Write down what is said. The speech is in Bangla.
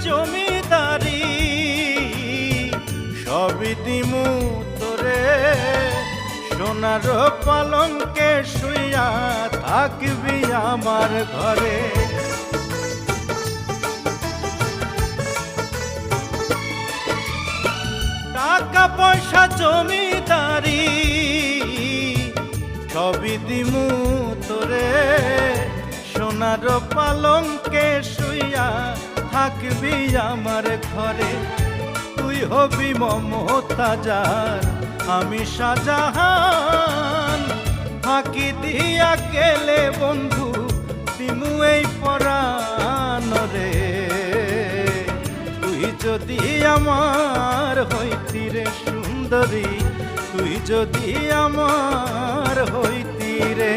জমিদারি সবই দিমু তোরে, সোনার পালঙ্কে শুইয়া থাকবি আমার ঘরে। টাকা পয়সা জমিদারি সবই দিমু তোরে, সোনার পালঙ্কে শুইয়া থাকবি আমার ঘরে। তুই হবি মমতাজার, আমি শাহজাহান, ফাঁকি দিয়া গেলে বন্ধু দিমু এই পরাণ রে। তুই যদি আমার হইতি রে সুন্দরী, তুই যদি আমার হইতি রে।